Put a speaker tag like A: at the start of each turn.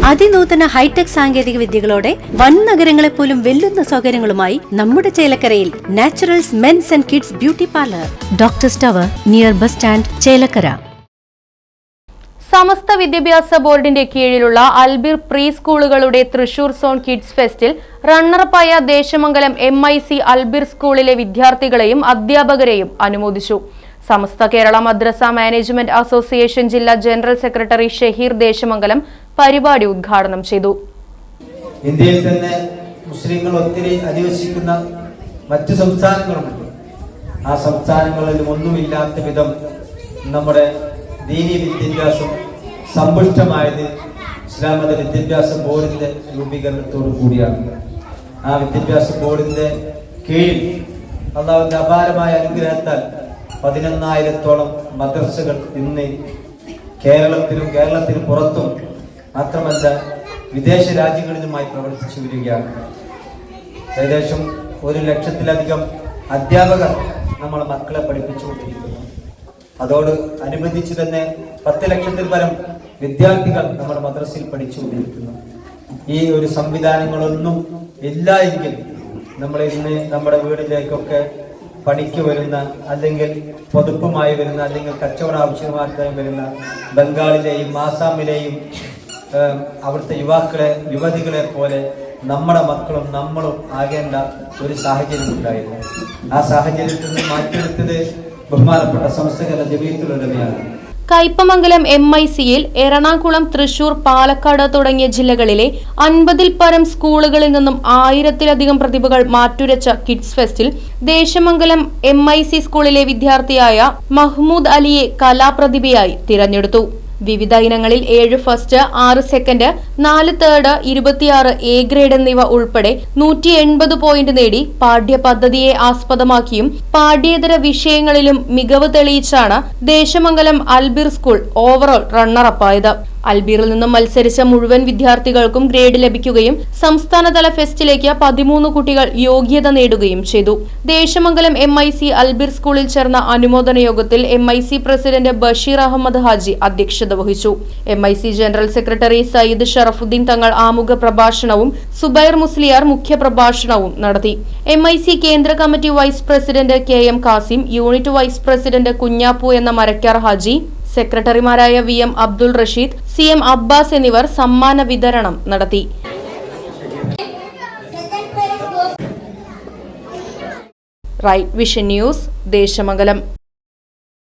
A: അതിനൂതന hi tech സാങ്കേതിക വിദ്യകളോടെ വൻ നഗരങ്ങളെ പോലും വെല്ലുന്ന സൗകര്യങ്ങളുമായി നമ്മുടെ ചേലക്കരയിൽ Naturals men's and kids beauty parlour, doctors tower near bus stand, Chelakkara.
B: Samastha വിദ്യാഭ്യാസ ബോർഡിന്റെ കീഴിലുള്ള അൽബിർ പ്രീ സ്കൂളുകളുടെ തൃശൂർ സോൺ കിഡ്സ് ഫെസ്റ്റിൽ റണ്ണറപ്പായ ദേശമംഗലം MIC അൽബിർ സ്കൂളിലെ വിദ്യാർത്ഥികളെയും അധ്യാപകരെയും അനുമോദിച്ചു. സമസ്ത കേരള മദ്രസ മാനേജ്മെന്റ് അസോസിയേഷൻ ജില്ലാ ജനറൽ സെക്രട്ടറി ഷഹീർ ദേശമംഗലം പരിപാടി ഉദ്ഘാടനം ചെയ്തു.
C: ഇന്ത്യയിൽ തന്നെ മുസ്ലിങ്ങൾ ഒത്തിരി അധിവസിക്കുന്ന മറ്റ് സംസ്ഥാനങ്ങളുണ്ട്. ആ സംസ്ഥാനങ്ങളിലും ഒന്നുമില്ലാത്ത വിധം നമ്മുടെ ദീനി വിദ്യാഭ്യാസം സമ്പുഷ്ടമായത് ഇസ്ലാം മത വിദ്യാഭ്യാസ ബോർഡിന്റെ രൂപീകരണത്തോടു കൂടിയാണ്. ആ വിദ്യാഭ്യാസ ബോർഡിന്റെ കീഴിൽ അള്ളാഹുവിന്റെ അപാരമായ അനുഗ്രഹത്താൽ 11,000-ഓളം മദ്രസകൾ ഇന്ന് കേരളത്തിനും പുറത്തും മാത്രമല്ല വിദേശ രാജ്യങ്ങളിലുമായി പ്രവർത്തിച്ചു വരികയാണ്. ഏകദേശം 1,00,000-ലധികം അധ്യാപകർ നമ്മളെ മക്കളെ പഠിപ്പിച്ചുകൊണ്ടിരിക്കുന്നു. അതോട് അനുബന്ധിച്ച് തന്നെ 10 ലക്ഷത്തിൽ പരം വിദ്യാർത്ഥികൾ നമ്മുടെ മദ്രസയിൽ പഠിച്ചുകൊണ്ടിരിക്കുന്നു. ഈ ഒരു സംവിധാനങ്ങളൊന്നും ഇല്ല എങ്കിൽ നമ്മൾ ഇന്ന് നമ്മുടെ വീടിലേക്കൊക്കെ പണിക്ക് വരുന്ന, അല്ലെങ്കിൽ പൊതുപ്പുമായി വരുന്ന, അല്ലെങ്കിൽ കച്ചവട ആവശ്യമാർക്കായി വരുന്ന ബംഗാളിലെയും ആസാമിലെയും അവിടുത്തെ യുവതികളെ പോലെ നമ്മുടെ മക്കളും നമ്മളും ആകേണ്ട ഒരു സാഹചര്യം ഉണ്ടായിരുന്നു. ആ സാഹചര്യത്തിൽ നിന്ന് മാറ്റിയെടുത്തത് ബഹുമാനപ്പെട്ട സമസ്ത ജമീയത്തുൽ ഉലമയാണ്.
B: കയ്പമംഗലം MICയിൽ എറണാകുളം, തൃശൂർ, പാലക്കാട് തുടങ്ങിയ ജില്ലകളിലെ 50-ൽ പരം സ്കൂളുകളിൽ നിന്നും 1000-ലധികം പ്രതിഭകൾ മാറ്റുരച്ച കിഡ്സ് ഫെസ്റ്റിൽ ദേശമംഗലം MIC സ്കൂളിലെ വിദ്യാർത്ഥിയായ മഹ്മൂദ് അലിയെ കലാപ്രതിഭയായി തിരഞ്ഞെടുത്തു. വിവിധ ഇനങ്ങളിൽ 7 first, 6 second, 4 third, 26 A grade എന്നിവ ഉൾപ്പെടെ 180 പോയിന്റ് നേടി പാഠ്യപദ്ധതിയെ ആസ്പദമാക്കിയും പാഠ്യേതര വിഷയങ്ങളിലും മികവ് തെളിയിച്ചാണ് ദേശമംഗലം അൽബിർ സ്കൂൾ ഓവറോൾ റണ്ണറപ്പായത്. അൽബീറിൽ നിന്നും മത്സരിച്ച മുഴുവൻ വിദ്യാർത്ഥികൾക്കും ഗ്രേഡ് ലഭിക്കുകയും സംസ്ഥാനതല ഫെസ്റ്റിലേക്ക് 13 കുട്ടികൾ യോഗ്യത നേടുകയും ചെയ്തു. ദേശമംഗലം MIC അൽബീർ സ്കൂളിൽ ചേർന്ന അനുമോദന യോഗത്തിൽ MIC പ്രസിഡന്റ് ബഷീർ അഹമ്മദ് ഹാജി അധ്യക്ഷത വഹിച്ചു. MIC general secretary Sayyid Sharafuddeen Thangal ആമുഖ പ്രഭാഷണവും സുബൈർ മുസ്ലിയാർ മുഖ്യപ്രഭാഷണവും നടത്തി. MIC കേന്ദ്ര committee vice president KM Kasim, unit vice president Kunhappu എന്ന മരക്കാർ ഹാജി, സെക്രട്ടറിമാരായ VM അബ്ദുൾ റഷീദ്, CM അബ്ബാസ് എന്നിവർ സമ്മാന വിതരണം നടത്തി. Right vision news, Desamangalam.